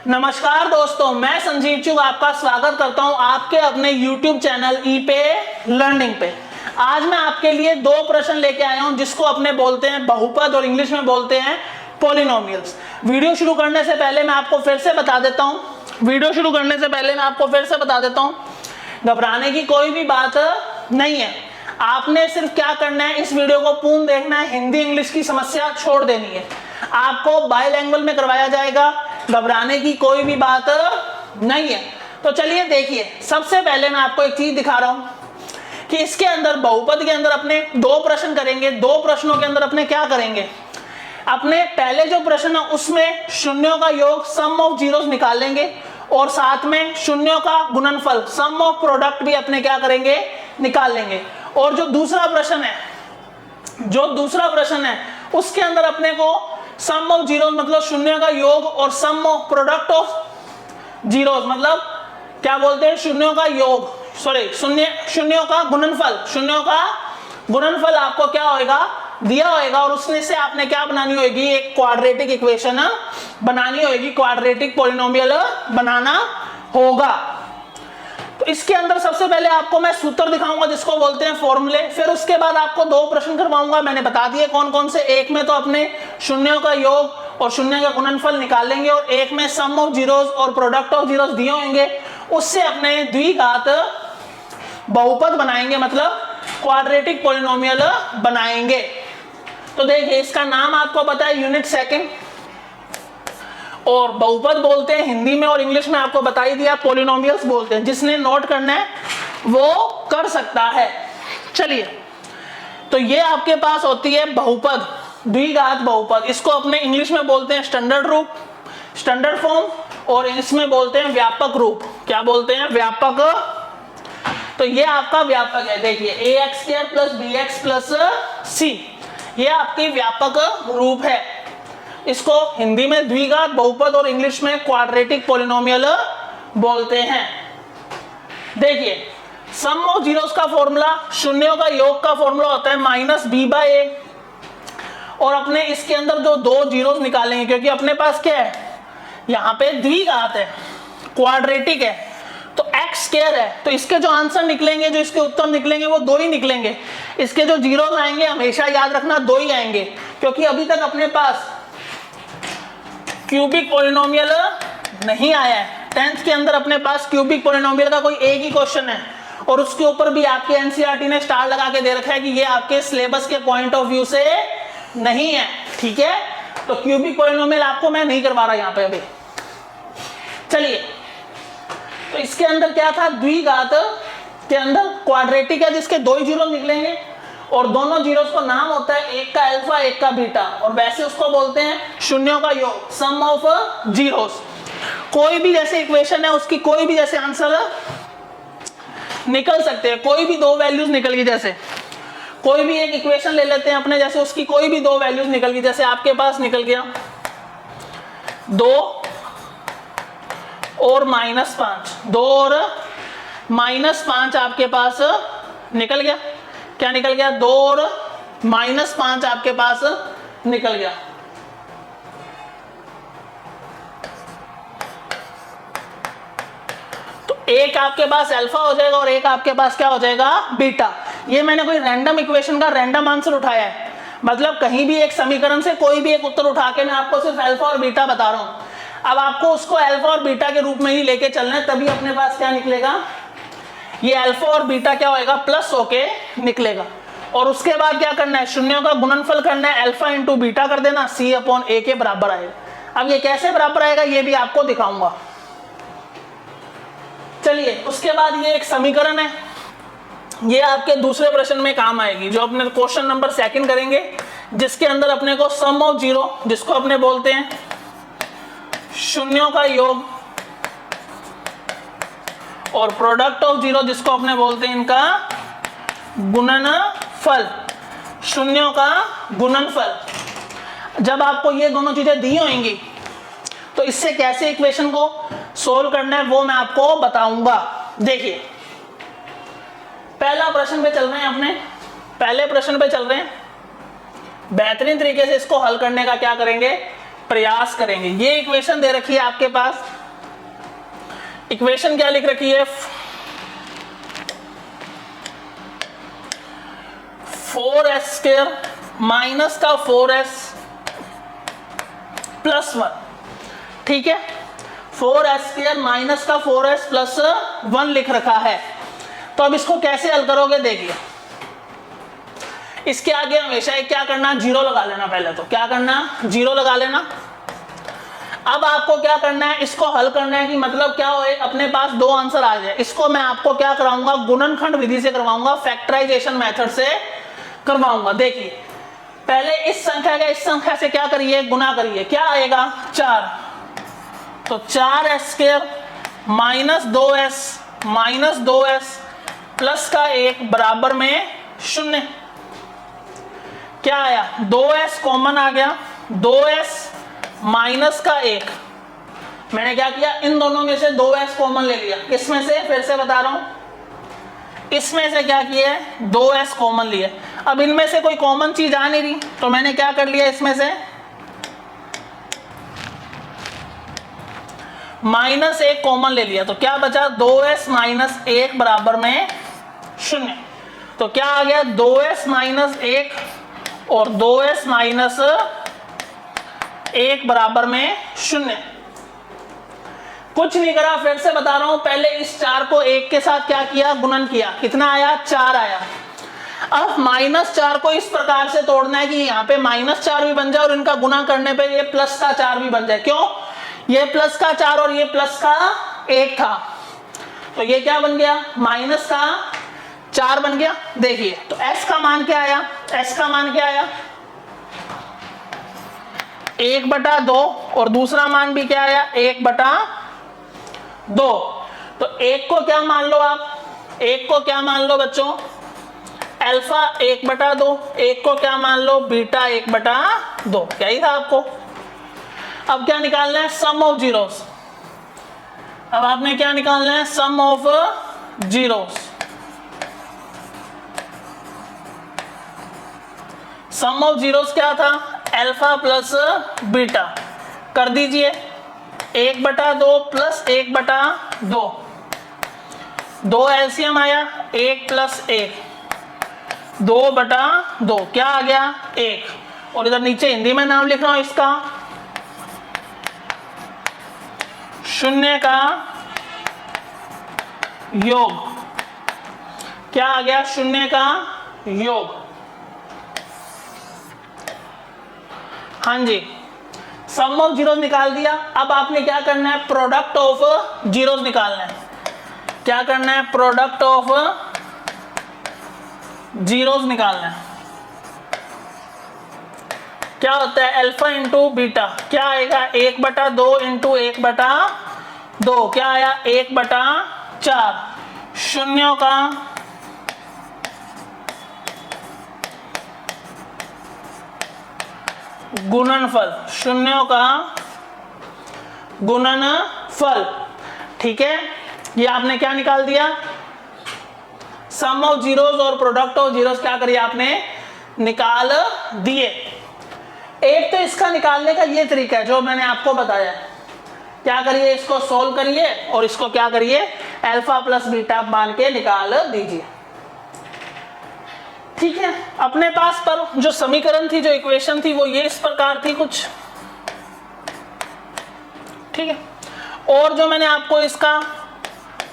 नमस्कार दोस्तों, मैं संजीव चुग आपका स्वागत करता हूं आपके अपने YouTube चैनल ई पे लर्निंग पे। आज मैं आपके लिए दो प्रश्न लेके आया हूं जिसको अपने बोलते हैं बहुपद और इंग्लिश में बोलते हैं पॉलिनोमियल्स। वीडियो शुरू करने से पहले मैं आपको फिर से बता देता हूं घबराने की कोई भी बात नहीं है। आपने सिर्फ क्या करना है, इस वीडियो को पूर्ण देखना है, हिंदी इंग्लिश की समस्या छोड़ देनी है। आपको बाइलैंग्वेज में करवाया जाएगा, घबराने की कोई भी बात नहीं है। तो चलिए देखिए, सबसे पहले मैं आपको एक चीज दिखा रहा हूं कि इसके अंदर बहुपद के अंदर अपने दो प्रश्न करेंगे। दो प्रश्नों के अंदर अपने क्या करेंगे, अपने पहले जो प्रश्न है उसमें शून्यों का योग सम ऑफ जीरोस निकालेंगे और साथ में शून्यों का गुणनफल सम ऑफ प्रोडक्ट भी अपने क्या करेंगे, निकाल लेंगे। और जो दूसरा प्रश्न है उसके अंदर अपने को सम ऑफ जीरो मतलब शून्यों का योग और सम ऑफ प्रोडक्ट ऑफ जीरोस मतलब क्या बोलते हैं, शून्यों का योग, शून्यों का गुणनफल आपको क्या होगा, दिया होगा। और उसमें से आपने क्या बनानी होगी, एक क्वाड्रेटिक इक्वेशन बनानी होगी, क्वाड्रेटिक पॉलिनोमियल बनाना होगा। तो इसके अंदर सबसे पहले आपको मैं सूत्र दिखाऊंगा जिसको बोलते हैं फॉर्मूले। फिर उसके बाद आपको दो प्रश्न करवाऊंगा, मैंने बता दिए कौन कौन से। एक में तो अपने शून्यों का योग और शून्य का गुणनफल निकालेंगे और एक में सम ऑफ जीरोस और प्रोडक्ट ऑफ जीरोस दिए होंगे, उससे अपने द्विघात बहुपद बनाएंगे, मतलब क्वाड्रेटिक पॉलिनोमियल बनाएंगे। तो देखिए, इसका नाम आपको पता है यूनिट सेकंड, और बहुपद बोलते हैं हिंदी में और इंग्लिश में आपको बता ही दिया, पॉलिनोमियल्स बोलते हैं। जिसने नोट करना है वो कर सकता है। चलिए, तो ये आपके पास होती है बहुपद, द्विघात बहुपद। इसको अपने इंग्लिश में बोलते हैं स्टैंडर्ड रूप, स्टैंडर्ड फॉर्म, और इसमें बोलते हैं व्यापक रूप। क्या बोलते हैं, व्यापक। तो ये आपका व्यापक है। देखिए, ax² + bx + c, ये आपकी व्यापक रूप है। इसको हिंदी में द्विघात बहुपद और इंग्लिश में क्वाड्रेटिक पॉलिनोमियल बोलते हैं। देखिए, सम ऑफ जीरोस का फॉर्मूला, शून्यों का योग का फॉर्मूला होता है -b/a, और अपने इसके अंदर जो दो जीरोस निकालेंगे, क्योंकि अपने पास क्या है, यहाँ पे द्विघात है, क्वाड्रेटिक है, तो x² है, तो इसके जो आंसर निकलेंगे, जो इसके उत्तर निकलेंगे वो दो ही निकलेंगे। इसके जो जीरोस आएंगे हमेशा याद रखना दो ही आएंगे, क्योंकि अभी तक अपने पास क्यूबिक पॉलिनोमियल नहीं आया है। 10th के अंदर अपने पास क्यूबिक पॉलिनोमियल का कोई एक ही क्वेश्चन है, और उसके ऊपर भी आपके एनसीईआरटी ने स्टार लगा के दे रखा है कि ये आपके सिलेबस के पॉइंट ऑफ व्यू से नहीं है। ठीक है, तो क्यूबिक पॉलिनोमियल आपको मैं नहीं करवा रहा यहाँ पे अभी। चलिए, तो इसके अंदर क्या था, द्विघात के अंदर क्वाड्रेटिक है जिसके दो ही जीरो निकलेंगे, और दोनों जीरोस को नाम होता है, एक का अल्फा एक का बीटा, और वैसे उसको बोलते हैं शून्यों का योग, सम ऑफ जीरोस। कोई भी जैसे इक्वेशन है उसकी कोई भी जैसे आंसर निकल सकते हैं, कोई भी दो वैल्यूज निकल गई। जैसे कोई भी एक इक्वेशन ले लेते हैं अपने, जैसे उसकी कोई भी दो वैल्यूज निकल गई। जैसे आपके पास निकल गया 2 और -5, 2 और -5 आपके पास निकल गया। क्या निकल गया, 2 और -5 आपके पास निकल गया। तो एक आपके पास अल्फा हो जाएगा और एक आपके पास क्या हो जाएगा, बीटा। ये मैंने कोई रैंडम इक्वेशन का रैंडम आंसर उठाया है, मतलब कहीं भी एक समीकरण से कोई भी एक उत्तर उठा के मैं आपको सिर्फ अल्फा और बीटा बता रहा हूं। अब आपको उसको अल्फा और बीटा के रूप में ही लेके चलना है, तभी अपने पास क्या निकलेगा, ये अल्फा और बीटा क्या होएगा, प्लस होके निकलेगा। और उसके बाद क्या करना है, शून्यों का गुणनफल करना है, अल्फा इंटू बीटा कर देना, c/a के बराबर आएगा। अब ये कैसे बराबर आएगा ये भी आपको दिखाऊंगा। चलिए, उसके बाद ये एक समीकरण है, ये आपके दूसरे प्रश्न में काम आएगी, जो अपने क्वेश्चन नंबर 2 करेंगे, जिसके अंदर अपने को सम ऑफ जीरो, जिसको अपने बोलते हैं शून्यों का योग, और प्रोडक्ट ऑफ जीरो, जिसको अपने बोलते हैं इनका गुणनफल, शून्यों का गुणनफल। जब आपको ये दोनों चीजें दी होंगी तो इससे कैसे इक्वेशन को सोल्व करना है वो मैं आपको बताऊंगा। देखिए, पहला प्रश्न पे चल रहे हैं, अपने पहले प्रश्न पे चल रहे हैं। बेहतरीन तरीके से इसको हल करने का क्या करेंगे, प्रयास करेंगे। ये इक्वेशन दे रखी है आपके पास इक्वेशन क्या लिख रखी है, 4s² माइनस का 4s प्लस 1, ठीक है, 4s² माइनस का 4s प्लस 1 लिख रखा है। तो अब इसको कैसे हल करोगे, देखिए इसके आगे हमेशा एक क्या करना, जीरो लगा लेना। पहले तो क्या करना, जीरो लगा लेना। अब आपको क्या करना है, इसको हल करना है कि मतलब क्या हो, अपने पास दो आंसर आ जाए। इसको मैं आपको क्या कराऊंगा, गुणनखंड विधि से करवाऊंगा, फैक्टराइजेशन मेथड से करवाऊंगा। देखिए पहले इस संख्या से क्या करिए, गुना करिए, क्या आएगा 4, तो 4s² माइनस 2s प्लस का 1 बराबर में 0। क्या आया, 2s कॉमन आ गया, 2s माइनस का 1, मैंने क्या किया, इन दोनों में से 2s कॉमन ले लिया। इसमें से फिर से बता रहा हूं, इसमें से क्या किया है, 2s कॉमन लिए। अब इनमें से कोई कॉमन चीज आ नहीं रही, तो मैंने क्या कर लिया, इसमें से माइनस 1 कॉमन ले लिया। तो क्या बचा, 2s माइनस 1 बराबर में 0। तो क्या आ गया, 2s माइनस 1 और 2s माइनस 1 बराबर में 0। कुछ नहीं करा, फिर से बता रहा हूं, पहले इस 4 को 1 के साथ क्या किया, गुणन किया, कितना आया, 4 आया। अब -4 को इस प्रकार से तोड़ना है कि यहाँ पे -4 भी बन जाए और इनका गुना करने पे ये प्लस का 4 भी बन जाए। क्यों, ये प्लस का 4 और ये प्लस का 1 था, तो ये क्या बन गया, माइनस का 4 बन गया। देखिए तो s का मान क्या आया, s का मान क्या आया, 1/2 और दूसरा मान भी क्या आया, 1/2। तो 1 को क्या मान लो आप, 1 को क्या मान लो बच्चों, अल्फा 1/2, 1 को क्या मान लो, बीटा 1/2। क्या ही था आपको। अब क्या निकालना है, सम ऑफ जीरोस। अब आपने क्या निकालना है, sum of zeros. Sum of zeros क्या था, अल्फा प्लस बीटा। कर दीजिए, 1/2 प्लस 1/2, 2 एलसीएम आया, 1 प्लस 1 2/2, क्या आ गया, 1। और इधर नीचे हिंदी में नाम लिख रहा हूं इसका, 0 का योग। क्या आ गया, 0 का योग। हाँ जी, सम ऑफ जीरोस निकाल दिया। अब आपने क्या करना है, प्रोडक्ट ऑफ जीरोस निकालना है। क्या करना है, प्रोडक्ट ऑफ जीरोस निकालना है। क्या होता है, अल्फा इंटू बीटा, क्या आएगा, 1/2 इंटू 1/2, क्या आया, 1/4। शून्यों का गुणनफल, शून्यों का गुणनफल। ठीक है, ये आपने क्या निकाल दिया, सम ऑफ जीरोस और प्रोडक्ट ऑफ जीरोस क्या करिए आपने, निकाल दिए। एक तो इसका निकालने का ये तरीका है जो मैंने आपको बताया। क्या करिए, इसको सोल्व करिए और इसको क्या करिए, अल्फा प्लस बीटा मान के निकाल दीजिए। ठीक है, अपने पास पर जो समीकरण थी, जो इक्वेशन थी, वो ये इस प्रकार थी कुछ। ठीक है, और जो मैंने आपको इसका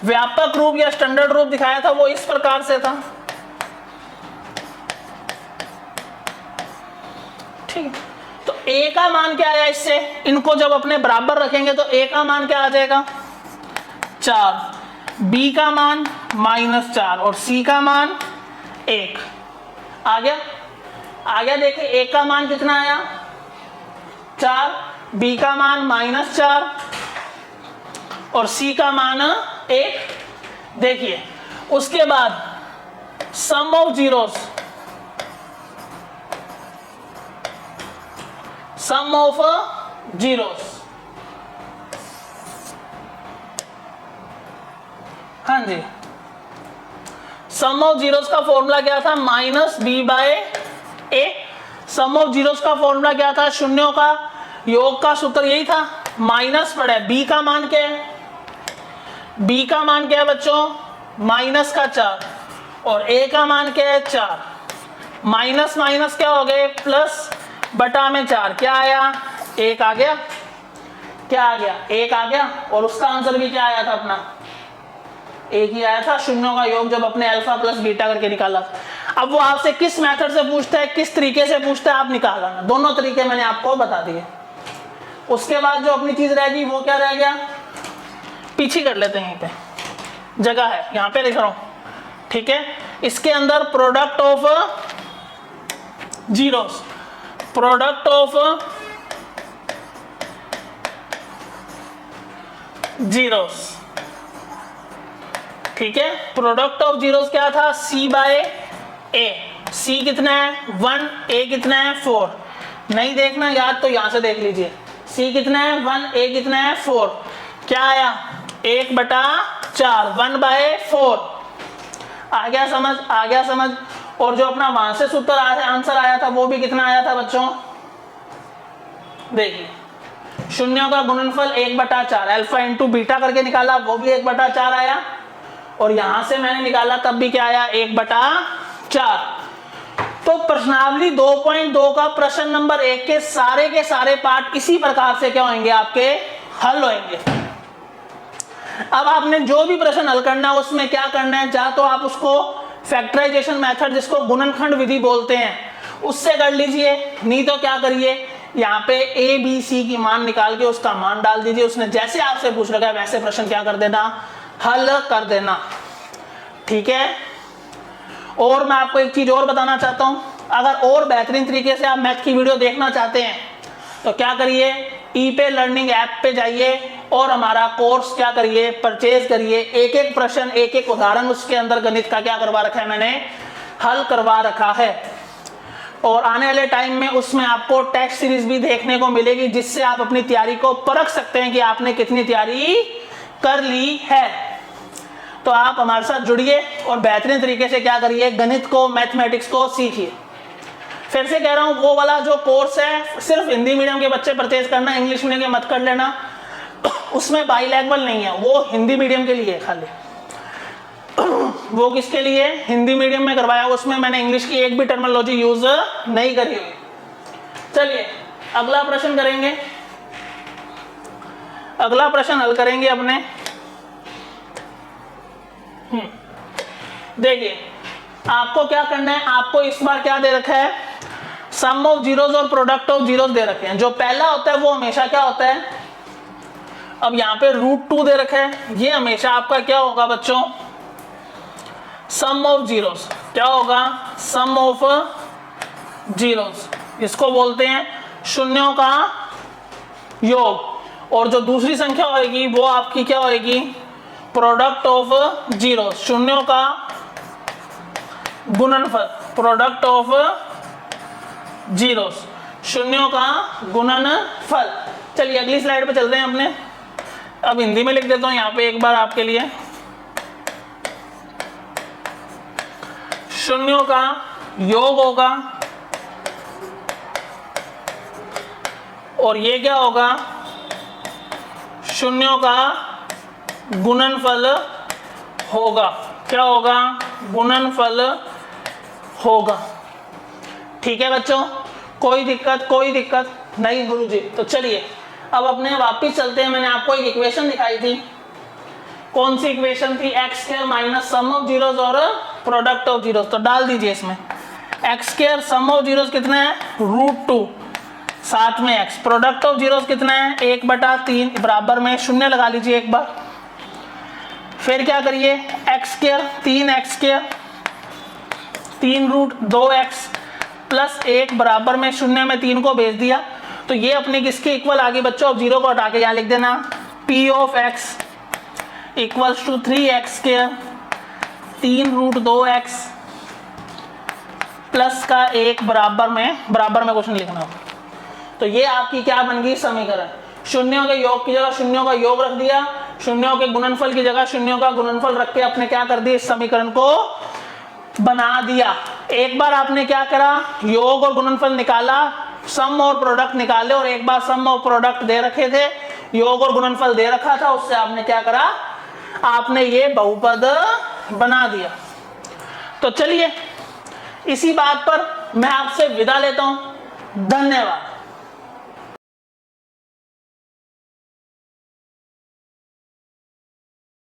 व्यापक रूप या स्टैंडर्ड रूप दिखाया था वो इस प्रकार से था। ठीक है, तो a का मान क्या आया, इससे इनको जब अपने बराबर रखेंगे तो a का मान क्या आ जाएगा, 4, b का मान -4 और c का मान 1 आ गया। देखिए a का मान कितना आया, 4, b का मान -4 और c का मान 1। देखिए उसके बाद sum of zeros, sum of zeros, हाँ जी, सम ऑफ जीरोस का फॉर्मूला क्या था, -b/a। सम ऑफ जीरोस का फॉर्मूला क्या था, शून्यों का योग का सूत्र यही था, माइनस पड़े b का मान क्या है, b का मान क्या है बच्चों, माइनस का 4, और a का मान क्या है 4, माइनस माइनस क्या हो गए प्लस, बटा में 4 क्या आया, 1 आ गया, क्या आ गया 1 आ गया, और उसका आंसर भी क्या आया था अपना, 1 ही आया था, शून्यों का योग जब अपने अल्फा प्लस बीटा करके निकाला। अब वो आपसे किस मेथड से पूछता है, किस तरीके से पूछता है, आप निकालना, दोनों तरीके मैंने आपको बता दिए। उसके बाद जो अपनी चीज रहेगी वो क्या रह गया, पीछे कर लेते हैं, यहीं पे जगह है, यहां पे लिख रहा हूं, ठीक है। इसके अंदर product of zeros, product of zeros, ठीक है। प्रोडक्ट ऑफ जीरोस क्या था, c बाय a, c कितना है 1, a कितना है 4, नहीं देखना याद तो यहां से देख लीजिए, c कितना है 1, a कितना है 4, क्या आया 1/4, 1/4, आ गया समझ, आ गया समझ। और जो अपना वहां से सूत्र आंसर आया था वो भी कितना आया था बच्चों, देखिए शून्यों का गुणनफल 1/4, अल्फा इंटू बीटा करके निकाला, वो भी 1/4 आया, और यहां से मैंने निकाला तब भी क्या आया 1/4। तो प्रश्नावली 2.2 का प्रश्न नंबर 1 के सारे पार्ट इसी प्रकार से क्या होंगे, आपके हल होंगे। अब आपने जो भी प्रश्न हल करना है उसमें क्या करना है, या तो आप उसको फैक्टराइजेशन मेथड जिसको गुणनखंड विधि बोलते हैं उससे कर लीजिए, नहीं तो क्या करिए, यहाँ पे a b c की मान निकाल के उसका मान डाल दीजिए, उसने जैसे आपसे पूछ रखा है वैसे प्रश्न क्या कर देना, हल कर देना, ठीक है। और मैं आपको एक चीज और बताना चाहता हूं, अगर और बेहतरीन तरीके से आप मैथ की वीडियो देखना चाहते हैं तो क्या करिए, ई पे लर्निंग ऐप पे जाइए और हमारा कोर्स क्या करिए, परचेज करिए, एक एक प्रश्न एक एक उदाहरण उसके अंदर गणित का क्या करवा रखा है, मैंने हल करवा रखा है। और आने वाले टाइम में उसमें आपको टेस्ट सीरीज भी देखने को मिलेगी, जिससे आप अपनी तैयारी को परख सकते हैं कि आपने कितनी तैयारी कर ली है। तो आप हमारे साथ जुड़िए और बेहतरीन तरीके से क्या करिए, गणित को, मैथमेटिक्स को सीखिए। फिर से कह रहा हूं, वो वाला जो कोर्स है सिर्फ हिंदी मीडियम के बच्चे परचेज करना, इंग्लिश मीडियम के मत कर लेना, उसमें बाईलैंग्वेज नहीं है, वो हिंदी मीडियम के लिए खाली। वो किसके लिए, हिंदी मीडियम में करवाया, उसमें मैंने इंग्लिश की एक भी टर्मिनोलॉजी यूज नहीं करी हुई। चलिए अगला प्रश्न करेंगे, अगला प्रश्न हल करेंगे अपने। देखिए आपको क्या करना है, आपको इस बार क्या दे रखा है, सम ऑफ जीरोस और प्रोडक्ट ऑफ जीरोस दे रखे हैं। जो पहला होता है वो हमेशा क्या होता है, अब यहाँ पे √2 दे रखा है, ये हमेशा आपका क्या होगा बच्चों, सम ऑफ जीरोस, क्या होगा, सम ऑफ जीरोस, इसको बोलते हैं शून्यों का योग। और जो दूसरी संख्या होगी वो आपकी क्या होगी, प्रोडक्ट ऑफ जीरोस, शून्यों का गुणनफल, प्रोडक्ट ऑफ जीरोस, शून्यों का गुणनफल। चलिए अगली स्लाइड पे चलते हैं अपने। अब हिंदी में लिख देता हूं यहाँ पे एक बार आपके लिए, शून्यों का योग होगा और ये क्या होगा, शून्यों का गुणनफल होगा, क्या होगा, गुणनफल होगा। ठीक है बच्चों, कोई दिक्कत नहीं गुरुजी। तो चलिए अब अपने वापिस चलते हैं। मैंने आपको एक इक्वेशन दिखाई थी, कौन सी इक्वेशन थी, x square minus sum of zeros और प्रोडक्ट ऑफ जीरोस। तो डाल दीजिए इसमें, x square sum of zeros कितना है, √2, साथ में एक्स, प्रोडक्ट ऑफ जीरोस कितना है 1/3, बराबर में शून्य लगा लीजिए एक बार। फिर क्या करिए, x square 3x square 3√2x plus 1 बराबर में शून्य में 3 को भेज दिया। तो ये अपने किसके इक्वल आ गई बच्चों, अब 0 को हटा के यहाँ लिख देना, p of x equals to 3x square 3√2x plus का 1 बराबर में कुछ नहीं लिखना। तो ये आपकी क्या बन गई, समीकरण। शून्यों के योग की जगह शून्यों का योग रख दिया, शून्यों के गुणनफल की जगह शून्यों का गुणनफल रख के अपने क्या कर दिया, इस समीकरण को बना दिया। एक बार आपने क्या करा, योग और गुणनफल निकाला, सम और प्रोडक्ट निकाले, और एक बार सम और प्रोडक्ट दे रखे थे, योग और गुणनफल दे रखा था, उससे आपने क्या करा, आपने ये बहुपद बना दिया। तो चलिए इसी बात पर मैं आपसे विदा लेता हूं। धन्यवाद।